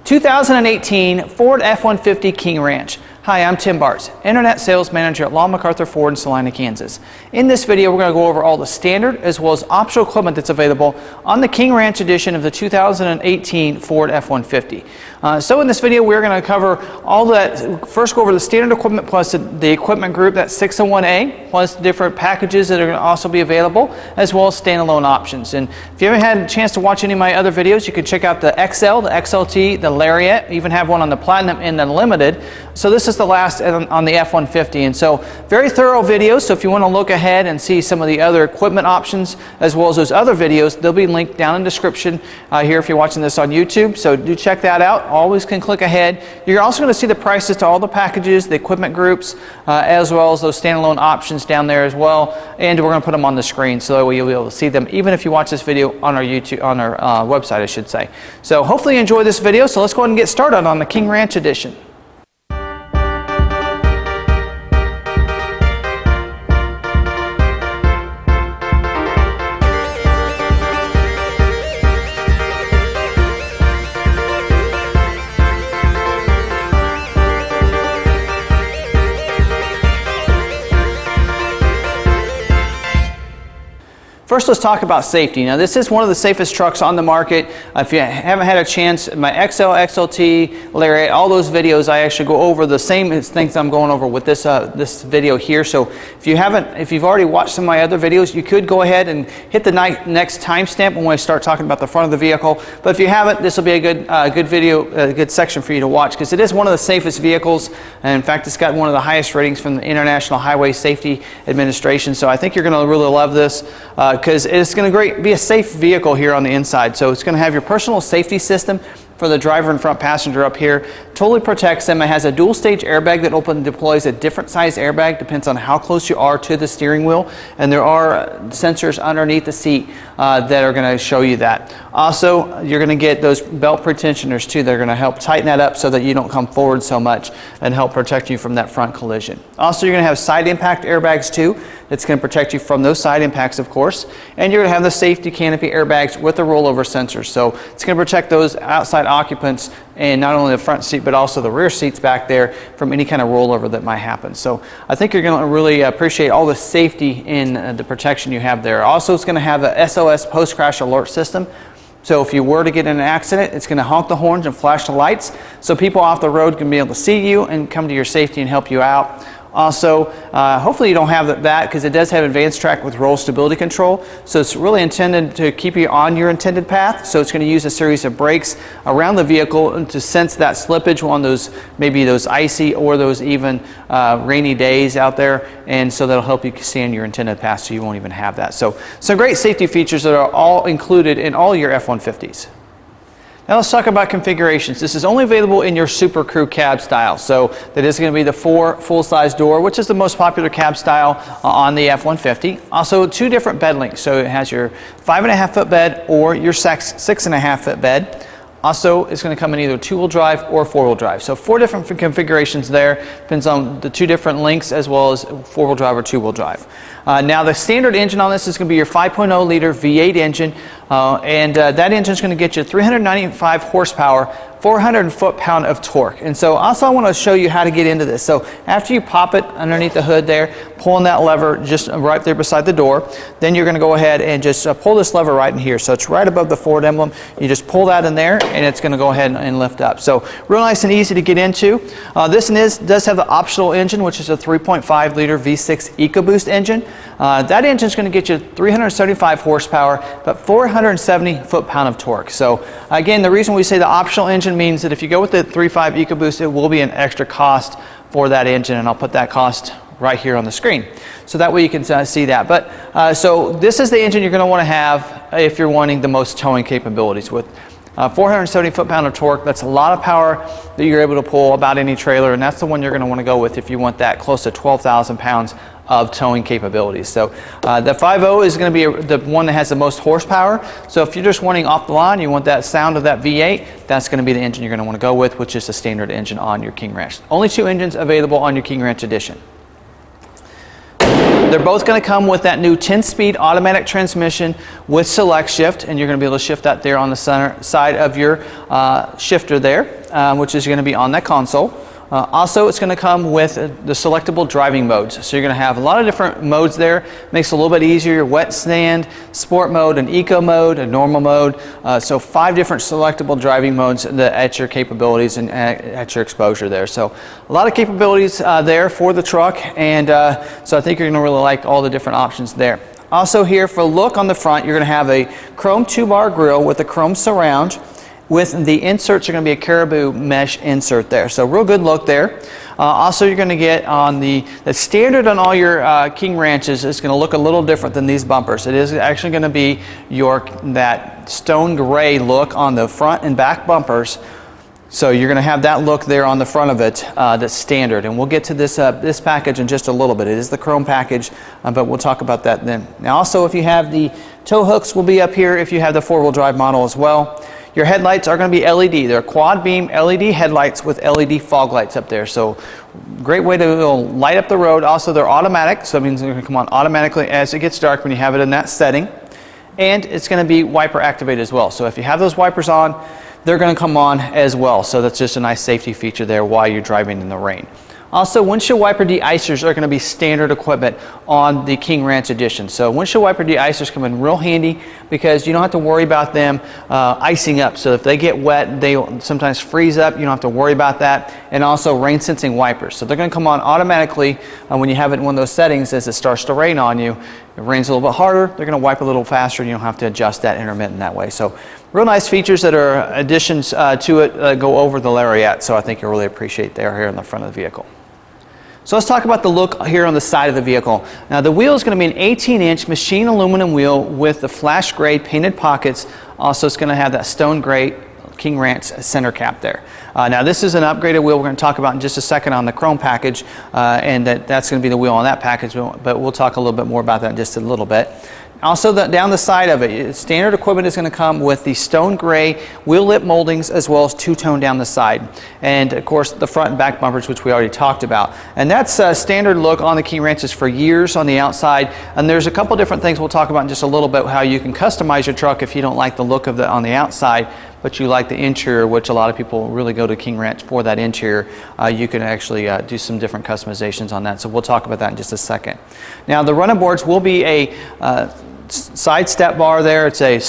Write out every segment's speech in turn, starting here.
2018 Ford F-150 King Ranch. Hi, I'm Tim Bartz, Internet Sales Manager at McArthur Ford in Salina, Kansas. In this video, we're going to go over all the standard as well as optional equipment that's available on the King Ranch edition of the 2018 Ford F-150. So in this video, we're going to cover all that. First, go over the standard equipment plus the equipment group, that's 601A, plus different packages that are going to also be available, as well as standalone options. And if you haven't had a chance to watch any of my other videos, you can check out the XL, the XLT, the Lariat, even have one on the Platinum and the Limited. So this is the last on the F-150, and so very thorough videos. So if you want to look ahead and see some of the other equipment options as well as those other videos, they'll be linked down in the description here if you're watching this on YouTube. So do check that out. Always can click ahead. You're also going to see the prices to all the packages, the equipment groups, as well as those standalone options down there as well. And we're going to put them on the screen so that way you'll be able to see them even if you watch this video on our YouTube, on our website, I should say. So hopefully you enjoy this video. So let's go ahead and get started on the King Ranch edition. First, let's talk about safety. Now, this is one of the safest trucks on the market. If you haven't had a chance, my XL, XLT, Lariat, all those videos, I actually go over the same things I'm going over with this video here. So if you've already watched some of my other videos, you could go ahead and hit the next timestamp when we start talking about the front of the vehicle. But if you haven't, this will be a good video, a good section for you to watch, because it is one of the safest vehicles. And in fact, it's got one of the highest ratings from the International Highway Safety Administration. So I think you're going to really love this. Because it's going to be a safe vehicle here on the inside. So it's going to have your personal safety system for the driver and front passenger up here. Totally protects them. It has a dual stage airbag that deploys a different size airbag, depends on how close you are to the steering wheel. And there are sensors underneath the seat that are going to show you that. Also, you're going to get those belt pretensioners too. They're going to help tighten that up so that you don't come forward so much and help protect you from that front collision. Also, you're going to have side impact airbags too. That's going to protect you from those side impacts, of course. And you're going to have the safety canopy airbags with the rollover sensors. So it's going to protect those outside occupants, and not only the front seat but also the rear seats back there, from any kind of rollover that might happen. So I think you're going to really appreciate all the safety in the protection you have there. Also, it's going to have the SOS post-crash alert system. So if you were to get in an accident, it's going to honk the horns and flash the lights so people off the road can be able to see you and come to your safety and help you out. Also, hopefully you don't have that, because it does have advanced track with roll stability control. So it's really intended to keep you on your intended path. So it's going to use a series of brakes around the vehicle to sense that slippage on maybe those icy or those even rainy days out there. And so that'll help you stay on your intended path so you won't even have that. So some great safety features that are all included in all your F-150s. Now let's talk about configurations. This is only available in your Super Crew cab style. So that is going to be the 4 full-size door, which is the most popular cab style on the F-150. Also 2 different bed lengths. So it has your 5.5 foot bed or your 6.5 foot bed. Also, it's going to come in either 2-wheel drive or 4-wheel drive. So 4 different configurations there. Depends on the 2 different lengths as well as 4-wheel drive or 2-wheel drive. Now the standard engine on this is going to be your 5.0 liter V8 engine. That engine is going to get you 395 horsepower, 400 foot-pound of torque. And so also I want to show you how to get into this. So after you pop it underneath the hood there, pulling that lever just right there beside the door, then you're going to go ahead and just pull this lever right in here. So it's right above the Ford emblem. You just pull that in there and it's going to go ahead and lift up. So real nice and easy to get into. This does have the optional engine, which is a 3.5 liter V6 EcoBoost engine. That engine is going to get you 375 horsepower, but 470 foot-pound of torque. So again, the reason we say the optional engine means that if you go with the 3.5 EcoBoost, it will be an extra cost for that engine, and I'll put that cost right here on the screen. So that way you can see that. But so this is the engine you're going to want to have if you're wanting the most towing capabilities. With 470 foot-pound of torque, that's a lot of power that you're able to pull about any trailer, and that's the one you're going to want to go with if you want that close to 12,000 pounds of towing capabilities. So the 5.0 is going to be the one that has the most horsepower. So if you're just wanting off the line, you want that sound of that V8, that's going to be the engine you're going to want to go with, which is the standard engine on your King Ranch. Only 2 engines available on your King Ranch edition. they're both going to come with that new 10-speed automatic transmission with select shift, and you're going to be able to shift that there on the center side of your shifter there, which is going to be on that console. Also, it's going to come with the selectable driving modes. So you're going to have a lot of different modes there. Makes it a little bit easier. Wet sand, sport mode, an eco mode, a normal mode. So 5 different selectable driving modes at your capabilities and at your exposure there. So a lot of capabilities there for the truck, and so I think you're going to really like all the different options there. Also here for look on the front, you're going to have a chrome 2-bar grille with a chrome surround. With the inserts, are going to be a caribou mesh insert there. So real good look there. Also, you're going to get on the standard on all your King Ranches is going to look a little different than these bumpers. It is actually going to be that stone gray look on the front and back bumpers. So you're going to have that look there on the front of it that's standard. And we'll get to this package in just a little bit. It is the chrome package, but we'll talk about that then. Now also, if you have the tow hooks, will be up here if you have the 4-wheel drive model as well. Your headlights are going to be LED. They're quad beam LED headlights with LED fog lights up there. So great way to light up the road. Also, they're automatic, so that means they're going to come on automatically as it gets dark when you have it in that setting. And it's going to be wiper activated as well. So if you have those wipers on, they're going to come on as well. So that's just a nice safety feature there while you're driving in the rain. Also, windshield wiper de-icers are going to be standard equipment on the King Ranch Edition. So windshield wiper de-icers come in real handy because you don't have to worry about them icing up. So if they get wet, they sometimes freeze up. You don't have to worry about that. And also rain sensing wipers. So they're going to come on automatically when you have it in one of those settings as it starts to rain on you. It rains a little bit harder, they're going to wipe a little faster and you don't have to adjust that intermittent that way. So real nice features that are additions to it go over the Lariat. So I think you'll really appreciate there here in the front of the vehicle. So let's talk about the look here on the side of the vehicle. Now the wheel is going to be an 18-inch machine aluminum wheel with the flash gray painted pockets. Also it's going to have that stone gray King Ranch center cap there. Now this is an upgraded wheel we're going to talk about in just a second on the chrome package, and that's going to be the wheel on that package, but we'll talk a little bit more about that in just a little bit. Also, down the side of it, standard equipment is going to come with the stone gray wheel lip moldings as well as two-tone down the side. And of course, the front and back bumpers, which we already talked about. And that's a standard look on the King Ranches for years on the outside. And there's a couple different things we'll talk about in just a little bit, how you can customize your truck if you don't like the look of it on the outside, but you like the interior, which a lot of people really go to King Ranch for that interior. You can actually do some different customizations on that. So we'll talk about that in just a second. Now, the running boards will be a side step bar there. It's a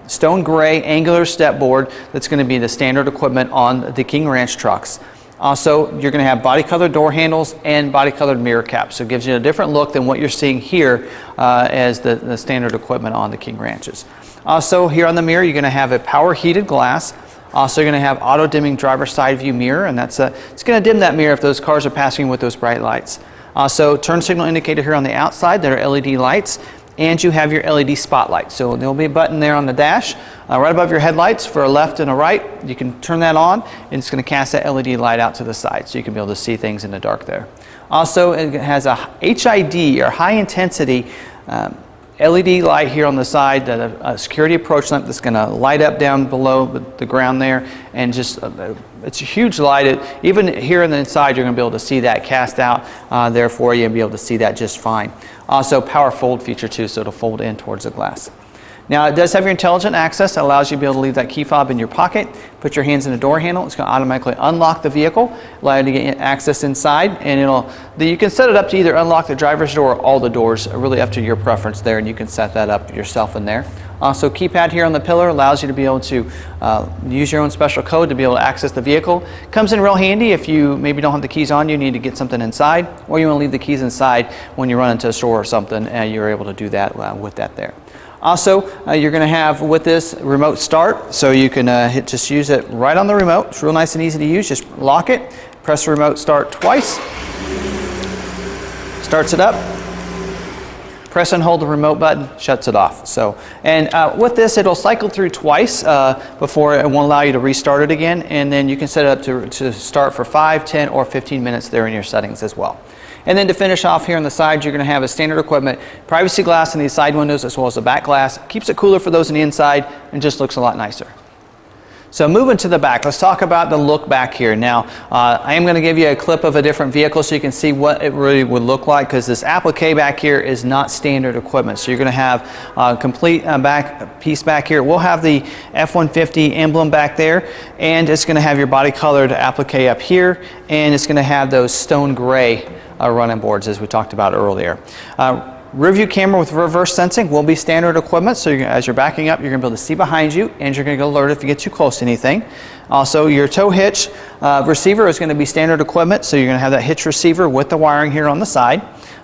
stone gray angular step board that's going to be the standard equipment on the King Ranch trucks. Also, you're going to have body colored door handles and body colored mirror caps. So it gives you a different look than what you're seeing here as the standard equipment on the King Ranches. Also, here on the mirror, you're going to have a power heated glass. Also, you're going to have auto dimming driver side view mirror, and it's going to dim that mirror if those cars are passing with those bright lights. Also, turn signal indicator here on the outside. There are LED lights. And you have your LED spotlight. So there'll be a button there on the dash right above your headlights for a left and a right. You can turn that on and it's going to cast that LED light out to the side so you can be able to see things in the dark there. Also, it has a HID or high intensity LED light here on the side, a security approach lamp that's going to light up down below the ground there, and just it's a huge light. Even here on the inside, you're going to be able to see that cast out there for you and be able to see that just fine. Also, power fold feature too, so it'll fold in towards the glass. Now it does have your intelligent access that allows you to be able to leave that key fob in your pocket, put your hands in the door handle. It's going to automatically unlock the vehicle, allow you to get access inside, and you can set it up to either unlock the driver's door or all the doors, really up to your preference there, and you can set that up yourself in there. Also, keypad here on the pillar allows you to be able to use your own special code to be able to access the vehicle. Comes in real handy if you maybe don't have the keys on you, need to get something inside, or you want to leave the keys inside when you run into a store or something, and you're able to do that with that there. Also, you're going to have with this remote start, so you can just use it right on the remote. It's real nice and easy to use. Just lock it, press the remote start twice, starts it up, press and hold the remote button, shuts it off. So, and with this, it'll cycle through twice before it won't allow you to restart it again, and then you can set it up to start for 5, 10, or 15 minutes there in your settings as well. And then to finish off here on the side, you're going to have a standard equipment privacy glass in these side windows as well as the back glass. Keeps it cooler for those on the inside and just looks a lot nicer. So moving to the back, let's talk about the look back here. Now, I am going to give you a clip of a different vehicle so you can see what it really would look like, because this applique back here is not standard equipment. So you're going to have a complete back piece back here. We'll have the F-150 emblem back there, and it's going to have your body colored applique up here, and it's going to have those stone gray running boards as we talked about earlier. Rear view camera with reverse sensing will be standard equipment, so as you're backing up, you're going to be able to see behind you, and you're going to get alerted if you get too close to anything. Also, your tow hitch receiver is going to be standard equipment, so you're going to have that hitch receiver with the wiring here on the side.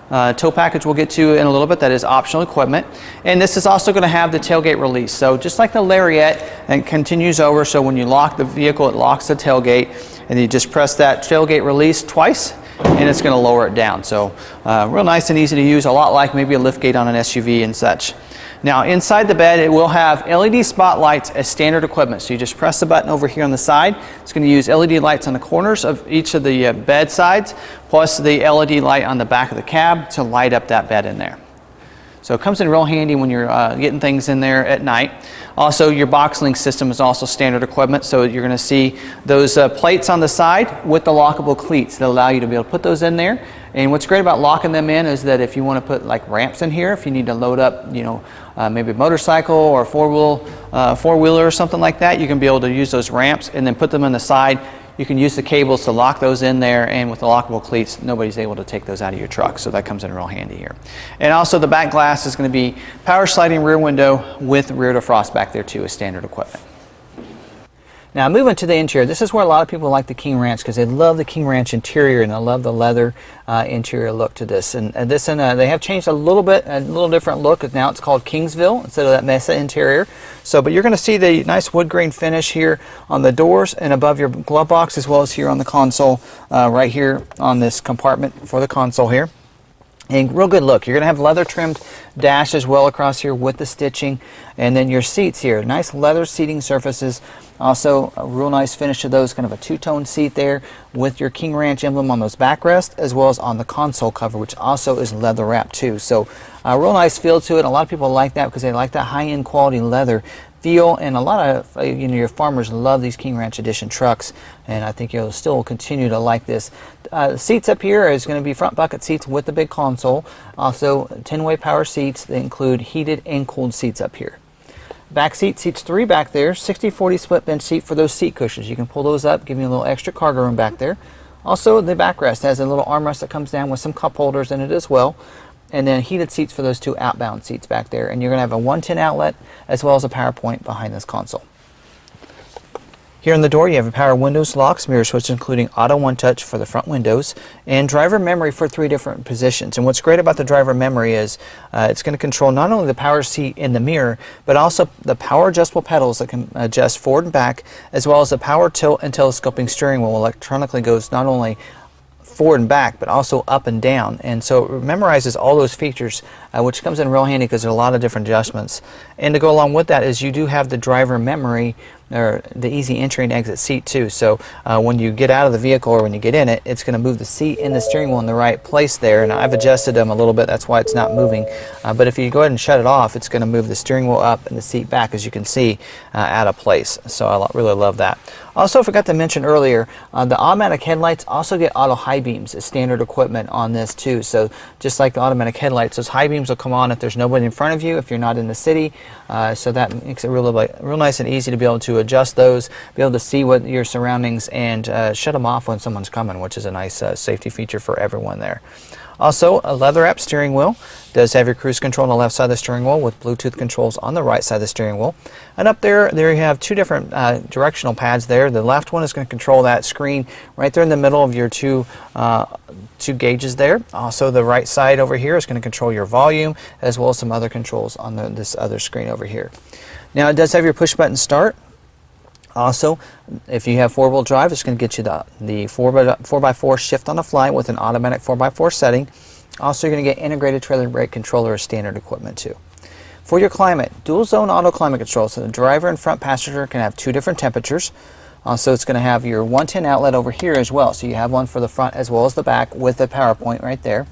Tow package we'll get to in a little bit, that is optional equipment. And this is also going to have the tailgate release. So just like the Lariat, and continues over, so when you lock the vehicle, it locks the tailgate, and you just press that tailgate release twice, and it's going to lower it down. So real nice and easy to use, a lot like maybe a liftgate on an SUV and such. Now inside the bed, it will have LED spotlights as standard equipment. So you just press the button over here on the side. It's going to use LED lights on the corners of each of the bed sides, plus the LED light on the back of the cab to light up that bed in there. So it comes in real handy when you're getting things in there at night. Also, your box link system is also standard equipment, so you're going to see those plates on the side with the lockable cleats that allow you to be able to put those in there. And what's great about locking them in is that if you want to put like ramps in here, if you need to load up, you know, maybe a motorcycle or a four-wheeler or something like that, you can be able to use those ramps and then put them on the side. You can use the cables to lock those in there, and with the lockable cleats, nobody's able to take those out of your truck, so that comes in real handy here. And also the back glass is going to be power sliding rear window with rear defrost back there too as standard equipment. Now moving to the interior, this is where a lot of people like the King Ranch, because they love the King Ranch interior and they love the leather interior look to this. And they have changed a little bit, a little different look. Now it's called Kingsville instead of that Mesa interior. So, but you're going to see the nice wood grain finish here on the doors and above your glove box, as well as here on the console, right here on this compartment for the console here. And real good look. You're going to have leather trimmed dash as well across here with the stitching. And then your seats here, nice leather seating surfaces. Also a real nice finish to those, kind of a two-tone seat there with your King Ranch emblem on those backrest, as well as on the console cover, which also is leather wrapped too. So a real nice feel to it. A lot of people like that because they like that high-end quality leather feel, and a lot of your farmers love these King Ranch Edition trucks, and I think you'll still continue to like this. The seats up here is going to be front bucket seats with the big console. Also 10-way power seats. They include heated and cooled seats up here. Back seats 3 back there, 60-40 split bench seat for those seat cushions. You can pull those up, give you a little extra cargo room back there. Also the backrest has a little armrest that comes down with some cup holders in it as well. And then heated seats for those 2 outbound seats back there. And you're going to have a 110 outlet as well as a power point behind this console. Here on the door you have a power windows, locks, mirror switch, including auto one touch for the front windows, and driver memory for 3 different positions. And what's great about the driver memory is it's going to control not only the power seat in the mirror, but also the power adjustable pedals that can adjust forward and back, as well as the power tilt and telescoping steering wheel electronically goes not only forward and back, but also up and down. And so it memorizes all those features, which comes in real handy because there are a lot of different adjustments. And to go along with that is you do have the driver memory, or the easy entry and exit seat too. So when you get out of the vehicle or when you get in it, it's going to move the seat and the steering wheel in the right place there. And I've adjusted them a little bit, that's why it's not moving. But if you go ahead and shut it off, it's going to move the steering wheel up and the seat back, as you can see, out of place. So I really love that. Also, forgot to mention earlier, the automatic headlights also get auto high beams as standard equipment on this too. So just like the automatic headlights, those high beams will come on if there's nobody in front of you, if you're not in the city. So that makes it real nice and easy to be able to adjust those, be able to see what your surroundings, and shut them off when someone's coming, which is a nice safety feature for everyone there. Also, a leather wrap steering wheel. Does have your cruise control on the left side of the steering wheel with Bluetooth controls on the right side of the steering wheel. And up there you have 2 different directional pads there. The left one is going to control that screen right there in the middle of your two gauges there. Also, the right side over here is going to control your volume, as well as some other controls on this other screen over here. Now, it does have your push button start. Also, if you have 4-wheel drive, it's going to get you the 4x4 shift on the fly with an automatic 4x4 setting. Also, you're going to get integrated trailer brake controller as standard equipment too. For your climate, dual zone auto climate control, so the driver and front passenger can have 2 different temperatures. Also, it's going to have your 110 outlet over here as well, so you have one for the front as well as the back with the power point right there.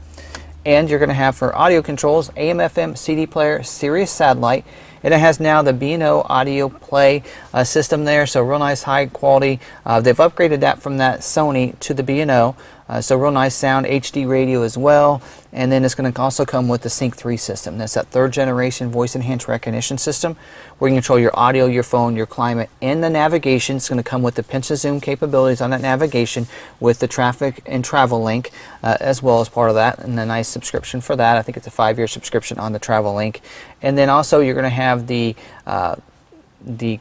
And you're going to have for audio controls, AM/FM, CD player, Sirius satellite, And it has now the B&O audio play system there, so real nice high quality. They've upgraded that from that Sony to the B&O. So real nice sound, HD radio as well, and then it's going to also come with the Sync 3 system. That's that 3rd generation voice enhanced recognition system where you can control your audio, your phone, your climate, and the navigation. It's going to come with the pinch to zoom capabilities on that navigation with the traffic and travel link as well as part of that, and a nice subscription for that. I think it's a 5-year subscription on the travel link. And then also you're going to have the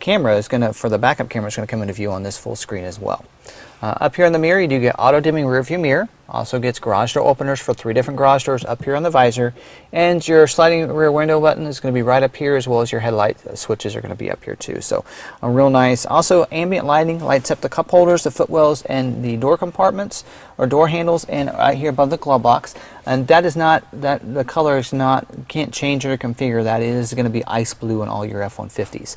camera is going to, for the backup camera, is going to come into view on this full screen as well. Up here in the mirror, you do get auto dimming rear view mirror. Also gets garage door openers for 3 different garage doors up here on the visor. And your sliding rear window button is going to be right up here, as well as your headlight switches are going to be up here too. So a real nice. Also ambient lighting lights up the cup holders, the footwells, and the door compartments or door handles, and right here above the glove box. And that is not, that the color is not, can't change or configure that. It is going to be ice blue on all your F-150s.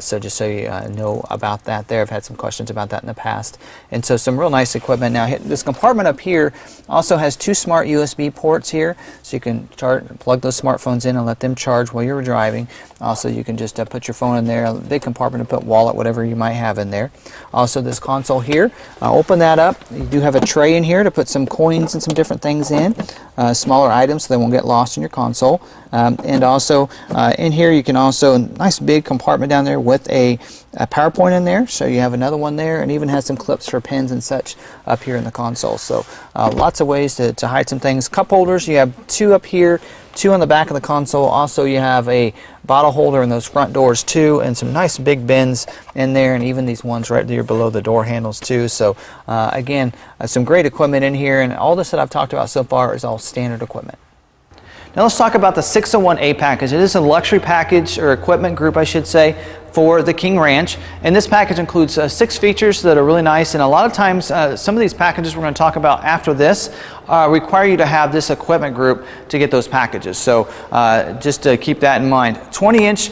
So just so you know about that there. I've had some questions about that in the past. And so some real nice equipment. Now this compartment up here also has 2 smart USB ports here, so you can plug those smartphones in and let them charge while you're driving. Also you can just put your phone in there, a big compartment to put wallet, whatever you might have in there. Also this console here, open that up. You do have a tray in here to put some coins and some different things in, smaller items so they won't get lost in your console. And also in here you can also, nice big compartment down there with a PowerPoint in there, so you have another one there, and even has some clips for pens and such up here in the console. So lots of ways to hide some things. Cup holders, you have 2 up here, 2 on the back of the console. Also you have a bottle holder in those front doors too, and some nice big bins in there, and even these ones right there below the door handles too. So again, some great equipment in here, and all this that I've talked about so far is all standard equipment. Now let's talk about the 601A package. It is a luxury package, or equipment group I should say, for the King Ranch. And this package includes 6 features that are really nice, and a lot of times some of these packages we're going to talk about after this require you to have this equipment group to get those packages. So just to keep that in mind. 20-inch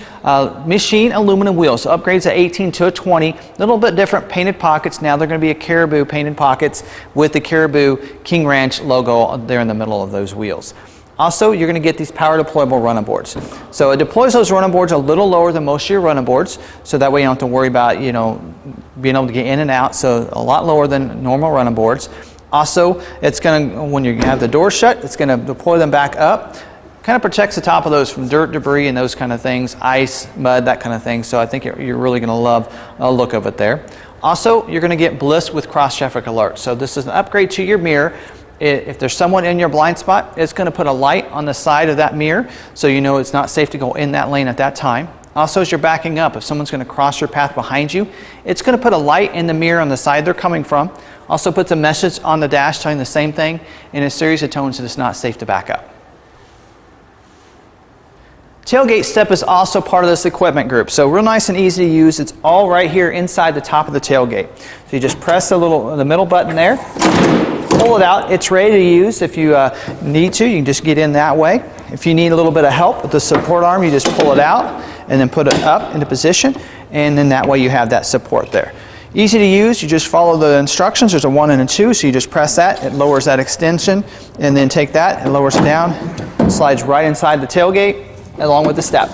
machine aluminum wheels, so upgrades at 18 to a 20, a little bit different painted pockets. Now they're going to be a Caribou painted pockets with the Caribou King Ranch logo there in the middle of those wheels. Also, you're going to get these power deployable running boards. So it deploys those running boards a little lower than most of your running boards, so that way you don't have to worry about, you know, being able to get in and out, so a lot lower than normal running boards. Also, it's going to, when you have the door shut, it's going to deploy them back up. Kind of protects the top of those from dirt, debris, and those kind of things, ice, mud, that kind of thing. So I think you're really going to love the look of it there. Also, you're going to get bliss with cross traffic alert. So this is an upgrade to your mirror. If there's someone in your blind spot, it's going to put a light on the side of that mirror, so you know it's not safe to go in that lane at that time. Also, as you're backing up, if someone's going to cross your path behind you, it's going to put a light in the mirror on the side they're coming from. Also puts a message on the dash telling the same thing in a series of tones that it's not safe to back up. Tailgate Step is also part of this equipment group, so real nice and easy to use. It's all right here inside the top of the tailgate. So you just press the middle button there, pull it out. It's ready to use. If you need to, you can just get in that way. If you need a little bit of help with the support arm, you just pull it out and then put it up into position, and then that way you have that support there. Easy to use. You just follow the instructions. There's a 1 and a 2, so you just press that. It lowers that extension, and then take that, it lowers it down, slides right inside the tailgate along with the step.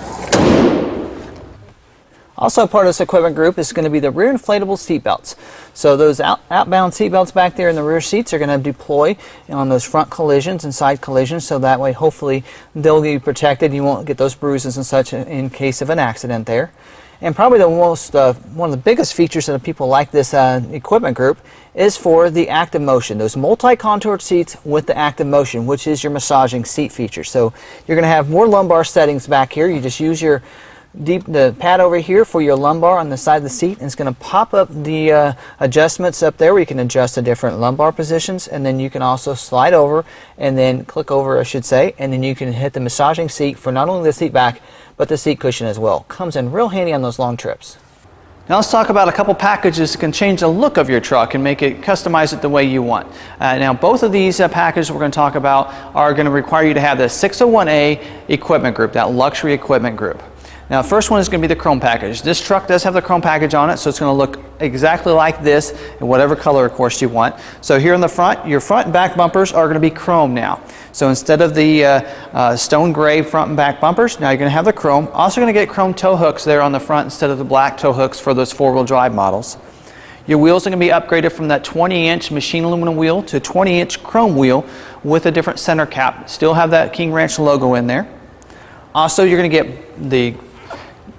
Also part of this equipment group is going to be the rear inflatable seat belts. So those outbound seat belts back there in the rear seats are going to deploy on those front collisions and side collisions, so that way hopefully they'll be protected. You won't get those bruises and such in case of an accident there. And probably the most, one of the biggest features that people like this equipment group is for the active motion. Those multi-contoured seats with the active motion, which is your massaging seat feature. So you're going to have more lumbar settings back here. You just use your the pad over here for your lumbar on the side of the seat, and it's going to pop up the adjustments up there where you can adjust the different lumbar positions, and then you can also slide over and then click over, I should say, and then you can hit the massaging seat for not only the seat back but the seat cushion as well. Comes in real handy on those long trips. Now let's talk about a couple packages that can change the look of your truck and make it, customize it the way you want. Now both of these packages we're going to talk about are going to require you to have the 601A equipment group, that luxury equipment group. Now, the first one is going to be the chrome package. This truck does have the chrome package on it, so it's going to look exactly like this in whatever color, of course, you want. So here in the front, your front and back bumpers are going to be chrome now. So instead of the stone gray front and back bumpers, now you're going to have the chrome. Also going to get chrome tow hooks there on the front instead of the black tow hooks for those four-wheel drive models. Your wheels are going to be upgraded from that 20-inch machine aluminum wheel to 20-inch chrome wheel with a different center cap. Still have that King Ranch logo in there. Also, you're going to get the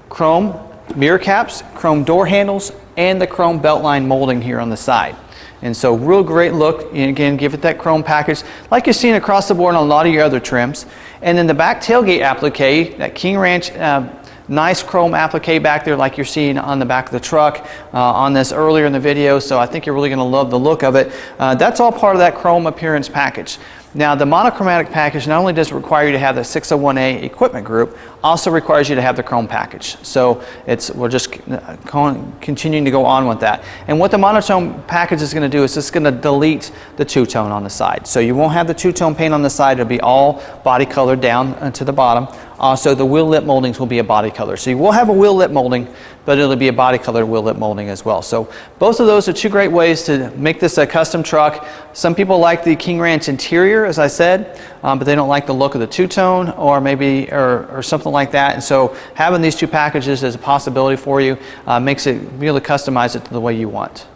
chrome mirror caps, chrome door handles, and the chrome beltline molding here on the side. And so real great look, and again, give it that chrome package like you're seeing across the board on a lot of your other trims. And then the back tailgate applique, that King Ranch nice chrome applique back there like you're seeing on the back of the truck on this earlier in the video. So I think you're really going to love the look of it. That's all part of that chrome appearance package. Now, the monochromatic package not only does it require you to have the 601A equipment group, also requires you to have the chrome package. So we're just continuing to go on with that. And what the monotone package is going to do is it's going to delete the two-tone on the side. So you won't have the two-tone paint on the side. It'll be all body colored down to the bottom. Also, the wheel lip moldings will be a body color. So you will have a wheel lip molding, but it'll be a body colored wheel lip molding as well. So both of those are two great ways to make this a custom truck. Some people like the King Ranch interior, as I said, but they don't like the look of the two-tone or maybe or something like that. And so having these two packages is a possibility for you. Makes it really customize it to the way you want.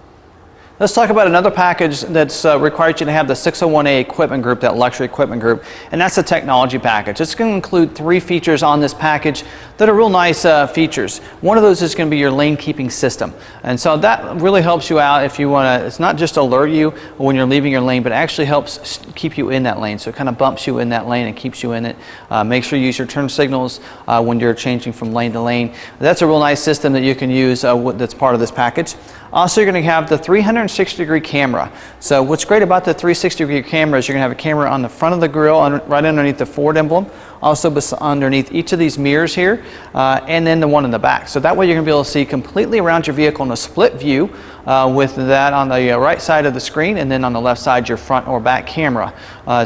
Let's talk about another package that's required you to have the 601A equipment group, that luxury equipment group, and that's the technology package. It's going to include 3 features on this package that are real nice features. One of those is going to be your lane keeping system, and so that really helps you out if you want to. It's not just alert you when you're leaving your lane, but it actually helps keep you in that lane. So it kind of bumps you in that lane and keeps you in it. Make sure you use your turn signals when you're changing from lane to lane. That's a real nice system that you can use that's part of this package. Also, you're going to have the 360-degree camera. So what's great about the 360-degree camera is you're going to have a camera on the front of the grille, right underneath the Ford emblem, also underneath each of these mirrors here, and then the one in the back. So that way you're going to be able to see completely around your vehicle in a split view with that on the right side of the screen, and then on the left side your front or back camera.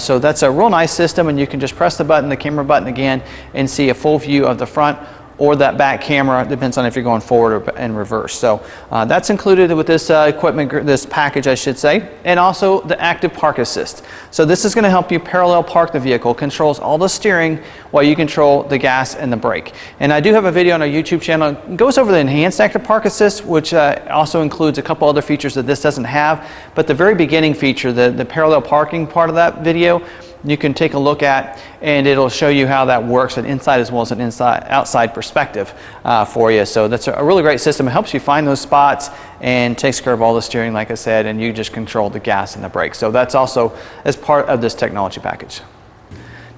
So that's a real nice system, and you can just press the button, the camera button again, and see a full view of the front or that back camera. Depends on if you're going forward or in reverse. So that's included with this this package, I should say, and also the active park assist. So this is going to help you parallel park the vehicle, controls all the steering while you control the gas and the brake. And I do have a video on our YouTube channel. It goes over the enhanced active park assist, which also includes a couple other features that this doesn't have. But the very beginning feature, the parallel parking part of that video, you can take a look at, and it'll show you how that works, an inside as well as an outside perspective for you. So that's a really great system. It helps you find those spots and takes care of all the steering, like I said, and you just control the gas and the brakes. So that's also as part of this technology package.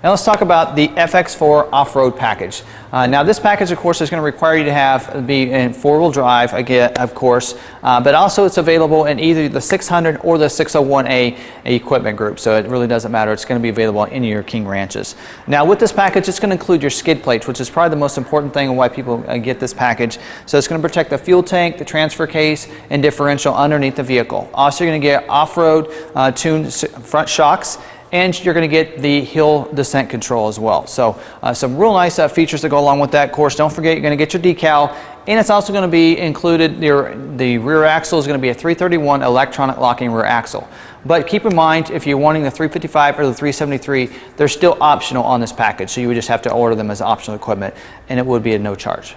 Now let's talk about the FX4 Off Road Package. Now this package, of course, is going to require you to be in four-wheel drive, again, of course, but also it's available in either the 600 or the 601A equipment group. So it really doesn't matter. It's going to be available on any of your King Ranches. Now with this package, it's going to include your skid plates, which is probably the most important thing and why people get this package. So it's going to protect the fuel tank, the transfer case, and differential underneath the vehicle. Also, you're going to get off-road tuned front shocks, and you're going to get the hill descent control as well. So some real nice features that go along with that. Of course, don't forget you're going to get your decal, and it's also going to be included, the rear axle is going to be a 331 electronic locking rear axle. But keep in mind, if you're wanting the 355 or the 373, they're still optional on this package, so you would just have to order them as optional equipment, and it would be at no charge.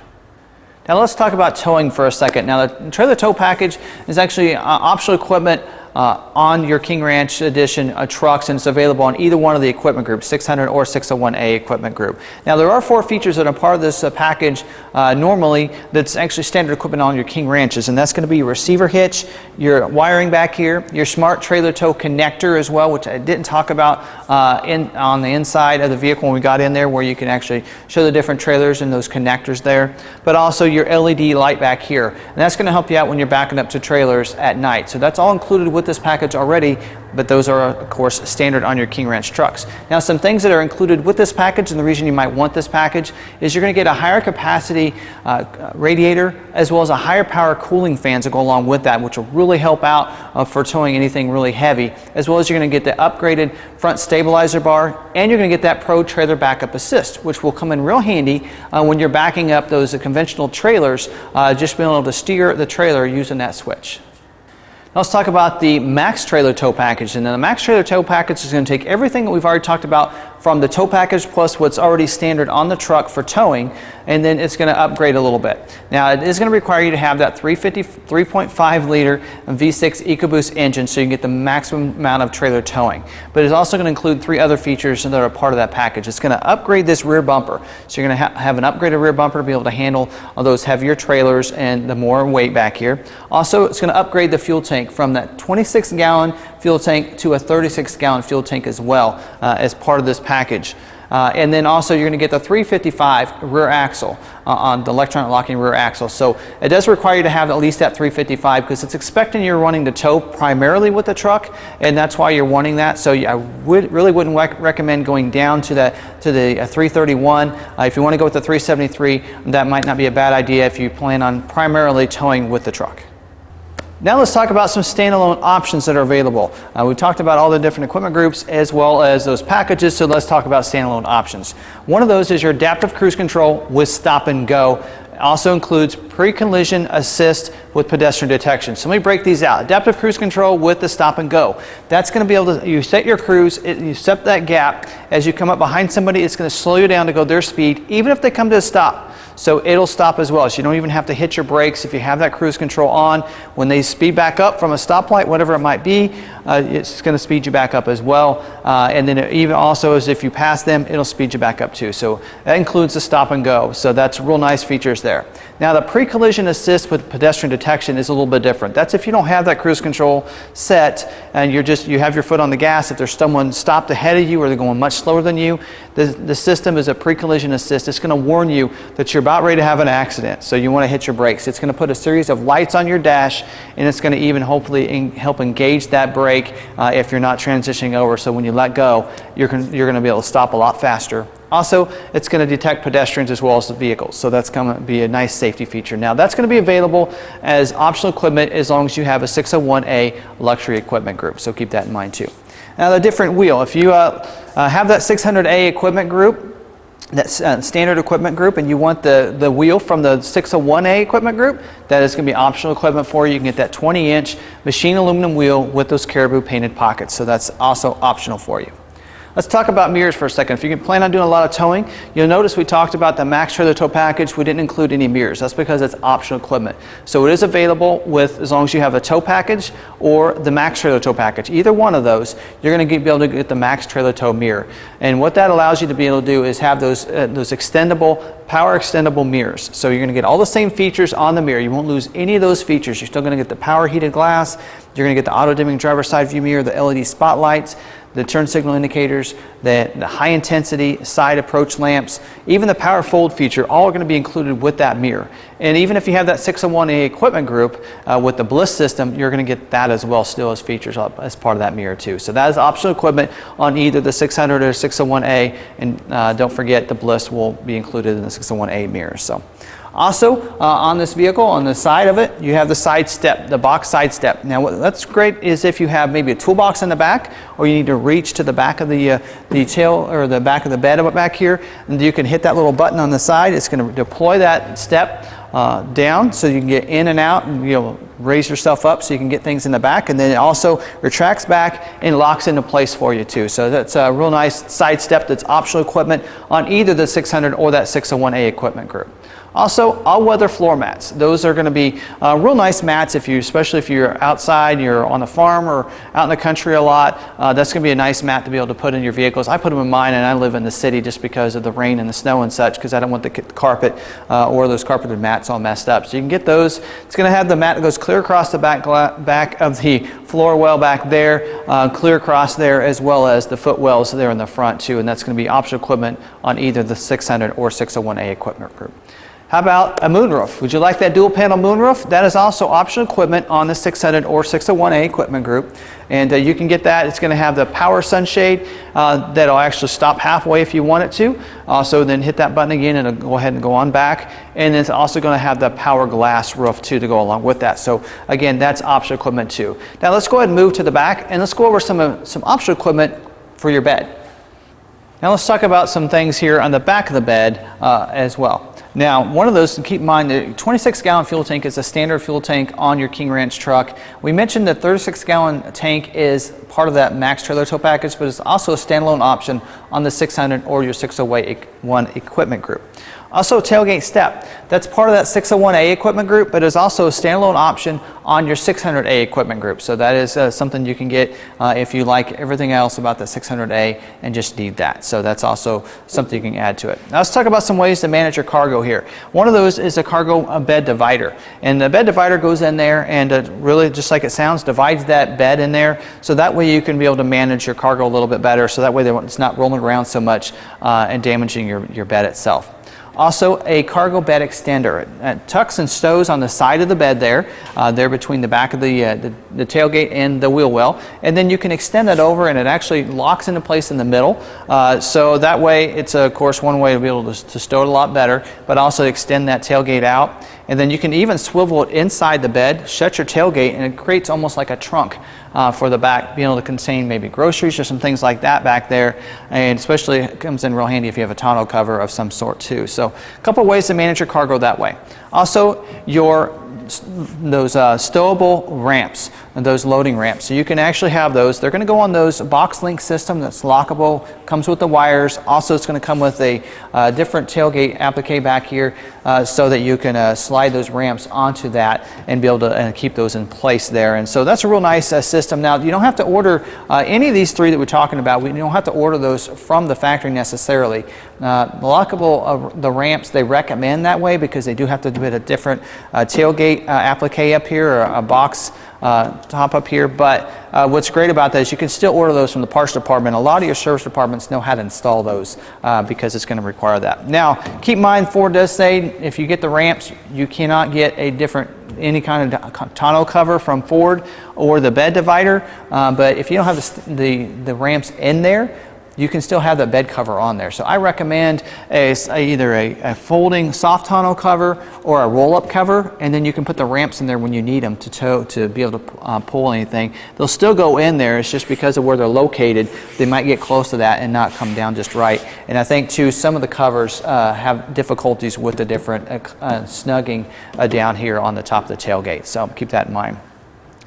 Now let's talk about towing for a second. Now the trailer tow package is actually optional equipment on your King Ranch edition trucks, and it's available on either one of the equipment groups, 600 or 601A equipment group. Now there are 4 features that are part of this package normally that's actually standard equipment on your King Ranches, and that's going to be your receiver hitch, your wiring back here, your smart trailer tow connector as well, which I didn't talk about on the inside of the vehicle when we got in there, where you can actually show the different trailers and those connectors there, but also your LED light back here, and that's going to help you out when you're backing up to trailers at night. So that's all included with with this package already, but those are of course standard on your King Ranch trucks. Now some things that are included with this package, and the reason you might want this package is you're going to get a higher capacity radiator as well as a higher power cooling fans that go along with that, which will really help out for towing anything really heavy, as well as you're going to get the upgraded front stabilizer bar, and you're going to get that Pro Trailer Backup Assist, which will come in real handy when you're backing up those conventional trailers, just being able to steer the trailer using that switch. Now let's talk about the Max Trailer Tow Package. And then the Max Trailer Tow Package is going to take everything that we've already talked about from the tow package plus what's already standard on the truck for towing, and then it's going to upgrade a little bit. Now it is going to require you to have that 3.5 liter V6 EcoBoost engine so you can get the maximum amount of trailer towing. But it's also going to include 3 other features that are part of that package. It's going to upgrade this rear bumper. So you're going to have an upgraded rear bumper to be able to handle all those heavier trailers and the more weight back here. Also, it's going to upgrade the fuel tank from that 26-gallon fuel tank to a 36-gallon fuel tank as well as part of this package. And then also you're going to get the 355 rear axle on the electronic locking rear axle. So it does require you to have at least that 355 because it's expecting you're wanting to tow primarily with the truck, and that's why you're wanting that. So I really wouldn't recommend going down to the 331. If you want to go with the 373, that might not be a bad idea if you plan on primarily towing with the truck. Now let's talk about some standalone options that are available. We talked about all the different equipment groups as well as those packages, so let's talk about standalone options. One of those is your adaptive cruise control with stop and go. It also includes pre-collision assist with pedestrian detection. So let me break these out. Adaptive cruise control with the stop and go. That's going to be able to, you set your cruise, you set that gap. As you come up behind somebody, it's going to slow you down to go their speed, even if they come to a stop. So it'll stop as well. So you don't even have to hit your brakes if you have that cruise control on. When they speed back up from a stoplight, whatever it might be, it's going to speed you back up as well. And then even also as if you pass them, it'll speed you back up too. So that includes the stop and go. So that's real nice features there. Now the pre-collision assist with pedestrian detection is a little bit different. That's if you don't have that cruise control set and you have your foot on the gas. If there's someone stopped ahead of you or they're going much slower than you, the system is a pre-collision assist. It's going to warn you that you're about ready to have an accident, so you want to hit your brakes. It's going to put a series of lights on your dash, and it's going to even hopefully help engage that brake if you're not transitioning over, so when you let go, you're going to be able to stop a lot faster. Also, it's going to detect pedestrians as well as the vehicles, so that's going to be a nice safety feature. Now, that's going to be available as optional equipment as long as you have a 601A luxury equipment group, so keep that in mind too. Now, the different wheel. If you have that 600A equipment group, that standard equipment group, and you want the wheel from the 601A equipment group, that is going to be optional equipment for you. You can get that 20-inch machine aluminum wheel with those caribou painted pockets, so that's also optional for you. Let's talk about mirrors for a second. If you plan on doing a lot of towing, you'll notice we talked about the Max Trailer Tow Package. We didn't include any mirrors. That's because it's optional equipment. So it is available with, as long as you have a tow package or the Max Trailer Tow Package. Either one of those, you're going to be able to get the Max Trailer Tow mirror. And what that allows you to be able to do is have those extendable, power extendable mirrors. So you're going to get all the same features on the mirror. You won't lose any of those features. You're still going to get the power heated glass. You're going to get the auto dimming driver's side view mirror, the LED spotlights, the turn signal indicators, the high intensity side approach lamps, even the power fold feature, all are going to be included with that mirror. And even if you have that 601A equipment group with the Bliss system, you're going to get that as well still as features as part of that mirror too. So that is optional equipment on either the 600 or 601A, and don't forget the Bliss will be included in the 601A mirror. So. Also, on this vehicle, on the side of it, you have the side step, the box side step. Now, what's great is if you have maybe a toolbox in the back, or you need to reach to the back of the tail or the back of the bed back here, and you can hit that little button on the side. It's going to deploy that step down so you can get in and out, and raise yourself up so you can get things in the back, and then it also retracts back and locks into place for you too. So that's a real nice side step that's optional equipment on either the 600 or that 601A equipment group. Also, all-weather floor mats. Those are going to be real nice mats, especially if you're outside, you're on the farm or out in the country a lot. That's going to be a nice mat to be able to put in your vehicles. I put them in mine, and I live in the city just because of the rain and the snow and such, because I don't want the carpet or those carpeted mats all messed up. So you can get those. It's going to have the mat that goes clear across the back of the floor well back there, clear across there, as well as the footwells there in the front too, and that's going to be optional equipment on either the 600 or 601A equipment group. How about a moonroof? Would you like that dual panel moonroof? That is also optional equipment on the 600 or 601A equipment group. And you can get that. It's going to have the power sunshade that'll actually stop halfway if you want it to. Also then hit that button again and it'll go ahead and go on back. And it's also going to have the power glass roof too to go along with that. So again, that's optional equipment too. Now let's go ahead and move to the back and let's go over some optional equipment for your bed. Now let's talk about some things here on the back of the bed as well. Now, one of those, keep in mind, the 26-gallon fuel tank is a standard fuel tank on your King Ranch truck. We mentioned the 36-gallon tank is part of that max trailer tow package, but it's also a standalone option on the 600 or your 601 equipment group. Also, Tailgate Step. That's part of that 601A equipment group, but is also a standalone option on your 600A equipment group. So that is something you can get if you like everything else about the 600A and just need that. So that's also something you can add to it. Now let's talk about some ways to manage your cargo here. One of those is a cargo bed divider. And the bed divider goes in there and really, just like it sounds, divides that bed in there. So that way you can be able to manage your cargo a little bit better. So that way it's not rolling around so much and damaging your bed itself. Also, a cargo bed extender. It tucks and stows on the side of the bed there, between the back of the tailgate and the wheel well. And then you can extend that over and it actually locks into place in the middle. So that way, it's of course one way to be able to stow it a lot better, but also extend that tailgate out. And then you can even swivel it inside the bed, shut your tailgate, and it creates almost like a trunk for the back, being able to contain maybe groceries or some things like that back there. And especially it comes in real handy if you have a tonneau cover of some sort too. So a couple of ways to manage your cargo that way. Also, those stowable ramps and those loading ramps. So you can actually have those. They're going to go on those box link system that's lockable, comes with the wires. Also, it's going to come with a different tailgate applique back here so that you can slide those ramps onto that and be able to keep those in place there. And so that's a real nice system. Now, you don't have to order any of these three that we're talking about. We don't have to order those from the factory necessarily. Lockable, the ramps, they recommend that way because they do have to do a different tailgate applique up here, or a box top up here. But what's great about that is you can still order those from the parts department. A lot of your service departments know how to install those because it's going to require that. Now, keep in mind, Ford does say if you get the ramps, you cannot get any kind of tonneau cover from Ford or the bed divider. But if you don't have the ramps in there, you can still have the bed cover on there. So I recommend either a folding soft tonneau cover or a roll-up cover, and then you can put the ramps in there when you need them to be able to pull anything. They'll still go in there. It's just because of where they're located, they might get close to that and not come down just right. And I think too, some of the covers have difficulties with the different snugging down here on the top of the tailgate. So keep that in mind.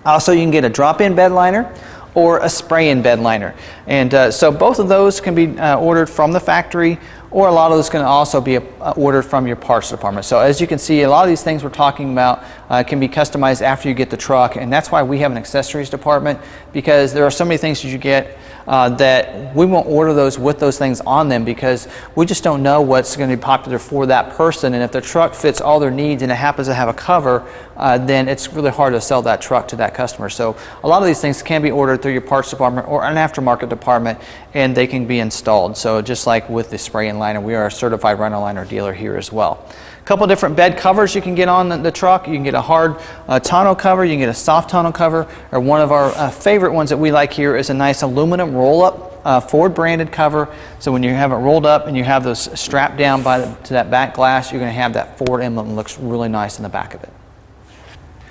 Also, you can get a drop-in bed liner or a spray-in bed liner. And so both of those can be ordered from the factory, or a lot of those can also be ordered from your parts department. So as you can see, a lot of these things we're talking about can be customized after you get the truck, and that's why we have an accessories department, because there are so many things that you get that we won't order those with those things on them because we just don't know what's going to be popular for that person. And if the truck fits all their needs and it happens to have a cover, then it's really hard to sell that truck to that customer. So a lot of these things can be ordered through your parts department or an aftermarket department, and they can be installed. So just like with the spray-in liner, we are a certified run liner dealer here as well. A couple different bed covers you can get on the truck. You can get a hard tonneau cover, you can get a soft tonneau cover, or one of our favorite ones that we like here is a nice aluminum roll-up Ford branded cover. So when you have it rolled up and you have those strapped down to that back glass, you're going to have that Ford emblem. It looks really nice in the back of it.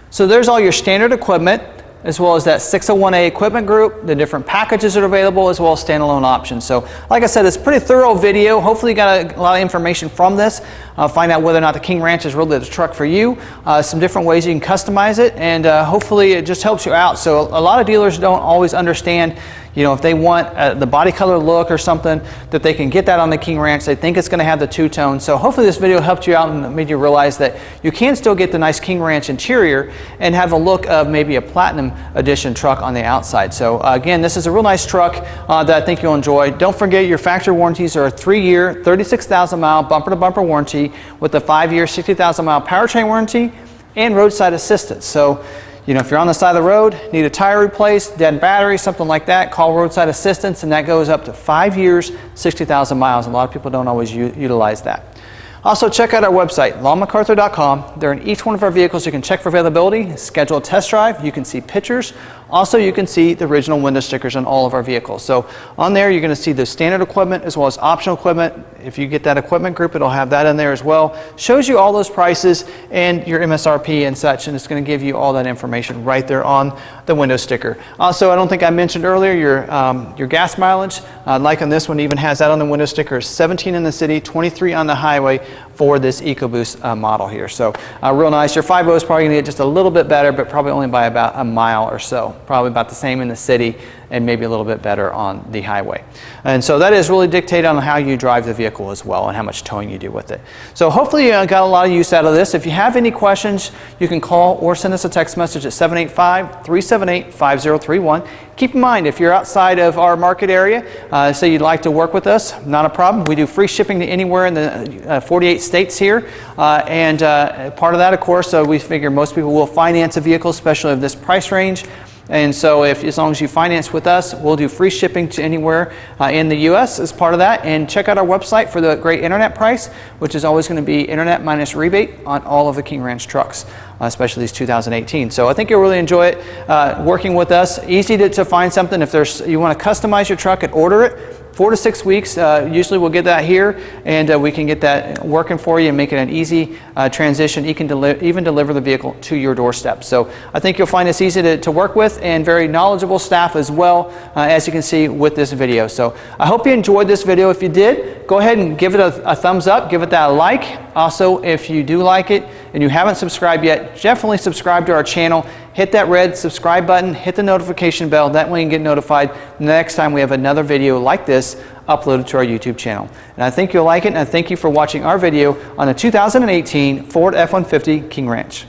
So there's all your standard equipment, as well as that 601A equipment group, the different packages that are available, as well as standalone options. So like I said, it's a pretty thorough video. Hopefully you got a lot of information from this. Find out whether or not the King Ranch is really the truck for you, some different ways you can customize it, and hopefully it just helps you out. So a lot of dealers don't always understand, you know, if they want the body color look or something, that they can get that on the King Ranch. They think it's going to have the two-tone. So hopefully this video helped you out and made you realize that you can still get the nice King Ranch interior and have a look of maybe a Platinum Edition truck on the outside. So again, this is a real nice truck that I think you'll enjoy. Don't forget your factory warranties are a 3-year, 36,000 mile bumper-to-bumper warranty with a 5-year, 60,000 mile powertrain warranty and roadside assistance. So, you know, if you're on the side of the road, need a tire replaced, dead battery, something like that, call roadside assistance, and that goes up to 5 years, 60,000 miles. A lot of people don't always utilize that. Also, check out our website, lawmcarthur.com. There in each one of our vehicles, you can check for availability, schedule a test drive, you can see pictures. Also, you can see the original window stickers on all of our vehicles. So on there, you're going to see the standard equipment as well as optional equipment. If you get that equipment group, it'll have that in there as well. Shows you all those prices and your MSRP and such, and it's going to give you all that information right there on the window sticker. Also, I don't think I mentioned earlier your gas mileage. Like on this one, even has that on the window sticker. 17 in the city, 23 on the highway for this EcoBoost model here. So real nice. Your 5.0 is probably going to get just a little bit better, but probably only by about a mile or so. Probably about the same in the city and maybe a little bit better on the highway. And so that is really dictated on how you drive the vehicle as well and how much towing you do with it. So hopefully you got a lot of use out of this. If you have any questions, you can call or send us a text message at 785-378-5031. Keep in mind, if you're outside of our market area, say you'd like to work with us, not a problem. We do free shipping to anywhere in the 48 states here. Part of that, of course, we figure most people will finance a vehicle, especially of this price range. And so as long as you finance with us, we'll do free shipping to anywhere in the U.S. as part of that. And check out our website for the great internet price, which is always going to be internet minus rebate on all of the King Ranch trucks, especially these 2018. So I think you'll really enjoy it working with us. Easy to find something. If you want to customize your truck and order it, 4 to 6 weeks, usually we'll get that here, and we can get that working for you and make it an easy transition. You can even deliver the vehicle to your doorstep. So I think you'll find this easy to work with, and very knowledgeable staff as well, as you can see with this video. So I hope you enjoyed this video. If you did, go ahead and give it a thumbs up, give it that like. Also, if you do like it and you haven't subscribed yet, definitely subscribe to our channel. Hit that red subscribe button, hit the notification bell. That way you can get notified the next time we have another video like this uploaded to our YouTube channel. And I think you'll like it, and I thank you for watching our video on the 2018 Ford F-150 King Ranch.